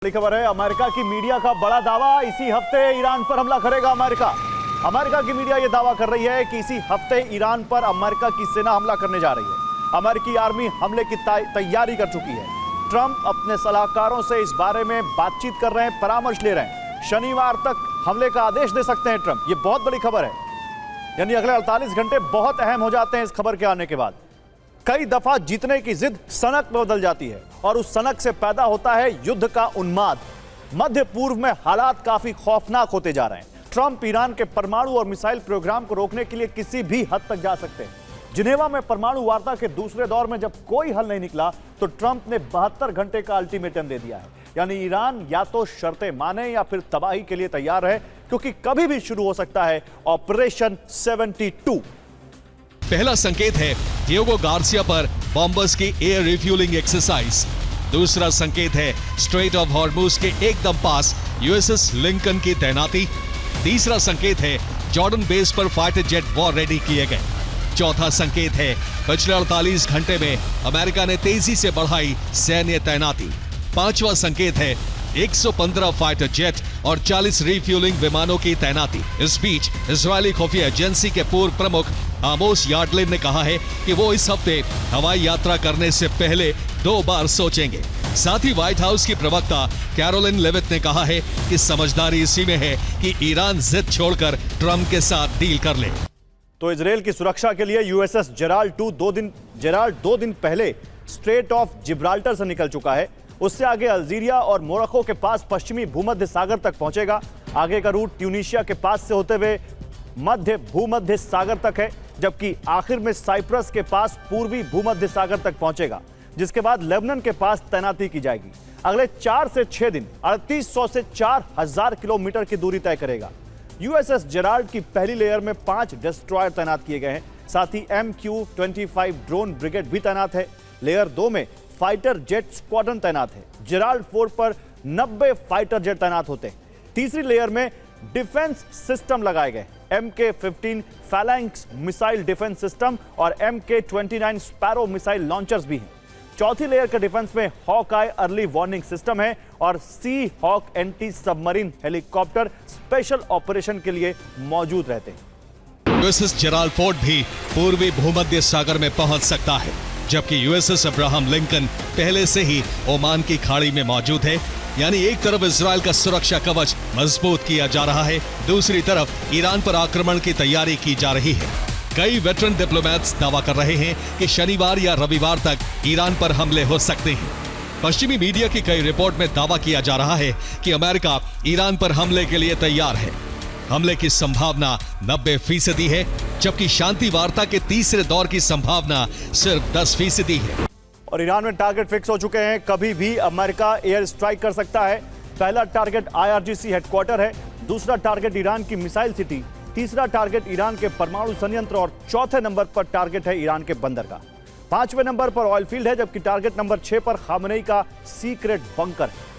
बड़ी खबर है, अमेरिका की मीडिया का बड़ा दावा, इसी हफ्ते ईरान पर हमला करेगा अमेरिका। अमेरिका की मीडिया यह दावा कर रही है कि इसी हफ्ते ईरान पर अमेरिका की सेना हमला करने जा रही है। अमेरिकी आर्मी हमले की तैयारी कर चुकी है। ट्रंप अपने सलाहकारों से इस बारे में बातचीत कर रहे हैं, परामर्श ले रहे हैं। शनिवार तक हमले का आदेश दे सकते हैं ट्रंप। यह बहुत बड़ी खबर है, यानी अगले 48 घंटे बहुत अहम हो जाते हैं इस खबर के आने के बाद। कई दफा जीतने की जिद सनक में बदल जाती है और उस सनक से पैदा होता है युद्ध का उन्माद। मध्य पूर्व में हालात काफी खौफनाक होते जा रहे हैं। ट्रंप ईरान के परमाणु और मिसाइल प्रोग्राम को रोकने के लिए किसी भी हद तक जा सकते हैं। जिनेवा में परमाणु वार्ता के दूसरे दौर में जब कोई हल नहीं निकला तो ट्रंप ने 72 घंटे का अल्टीमेटम दे दिया है, यानी ईरान या तो शर्तें माने या फिर तबाही के लिए तैयार है, क्योंकि कभी भी शुरू हो सकता है ऑपरेशन 72। पहला संकेत है डिएगो गार्सिया पर बॉम्बर्स की एयर रिफ्यूलिंग एक्सरसाइज। दूसरा संकेत है स्ट्रेट ऑफ हॉर्मुज के एकदम पास यूएसएस लिंकन की तैनाती। तीसरा संकेत है जॉर्डन बेस पर फाइटर जेट वॉर रेडी किए गए। चौथा संकेत है पिछले 48 घंटे में अमेरिका ने तेजी से बढ़ाई सैन्य तैनाती। पांचवा संकेत है 115 फाइटर जेट और 40 रिफ्यूलिंग विमानों की तैनाती। इस बीच इजरायली खुफिया एजेंसी के पूर्व प्रमुख आमोस यार्डलिन ने कहा है कि वो इस हफ्ते हवाई यात्रा करने से पहले 2 बार सोचेंगे। साथ ही व्हाइट हाउस की प्रवक्ता कैरोलिन लेविट ने कहा है कि समझदारी इसी में है कि ईरान जिद छोड़कर ट्रंप के साथ डील कर ले। तो इजरायल की सुरक्षा के लिए यूएसएस जेराल्ड 2 दिन पहले स्ट्रेट ऑफ जिब्राल्टर से निकल चुका है। उससे आगे अल्जीरिया और मोरक्को के पास पश्चिमी भूमध्य सागर तक पहुंचेगा। आगे का रूट ट्यूनीशिया के पास से होते हुए मध्य भूमध्य सागर तक है, जबकि आखिर में साइप्रस के पास पूर्वी भूमध्य सागर तक पहुंचेगा, जिसके बाद लेबनान के पास तैनाती की जाएगी। अगले 4 से 6 दिन 3800 से 4000 किलोमीटर की दूरी तय करेगा। यूएसएस जेराल्ड की पहली लेयर में 5 डिस्ट्रॉयर तैनात किए गए हैं। साथ ही MQ-25 ड्रोन ब्रिगेड भी तैनात है। लेयर 2 में फाइटर जेट स्क्वाड्रन तैनात है। जेराल्ड 4 पर 90 फाइटर जेट तैनात होते हैं। तीसरी लेयर में डिफेंस सिस्टम लगाए गए। MK-15 फैलैंक्स मिसाइल डिफेंस सिस्टम और MK-29 स्पैरो मिसाइल लॉन्चर्स भी हैं। चौथी लेयर के डिफेंस में हॉक-आई अर्ली वार्निंग सिस्टम है और Sea Hawk anti submarine helicopter special operation के लिए मौजूद रहते हैं। यूएसएस जेराल्ड फोर्ड भी पूर्वी भूमध्य सागर में पहुंच सकता है, जबकि यूएसएस अब्राहम लिंकन पहले से ही ओमान की खाड़ी में मौजूद है। यानी एक तरफ इजरायल का सुरक्षा कवच मजबूत किया जा रहा है, दूसरी तरफ ईरान पर आक्रमण की तैयारी की जा रही है। कई वेटरन डिप्लोमैट्स दावा कर रहे हैं कि शनिवार या रविवार तक ईरान पर हमले हो सकते हैं। पश्चिमी मीडिया की कई रिपोर्ट में दावा किया जा रहा है कि अमेरिका ईरान पर हमले के लिए तैयार है। हमले की संभावना 90% है, जबकि शांति वार्ता के तीसरे दौर की संभावना सिर्फ 10% है। और ईरान में टारगेट फिक्स हो चुके हैं, कभी भी अमेरिका एयर स्ट्राइक कर सकता है। पहला टारगेट IRGC हेडक्वार्टर है, दूसरा टारगेट ईरान की मिसाइल सिटी, तीसरा टारगेट ईरान के परमाणु संयंत्र और चौथे नंबर पर टारगेट है ईरान के बंदरगाह। 5वें नंबर पर ऑयल फील्ड है, जबकि टारगेट नंबर 6 पर खामनेई का सीक्रेट बंकर है।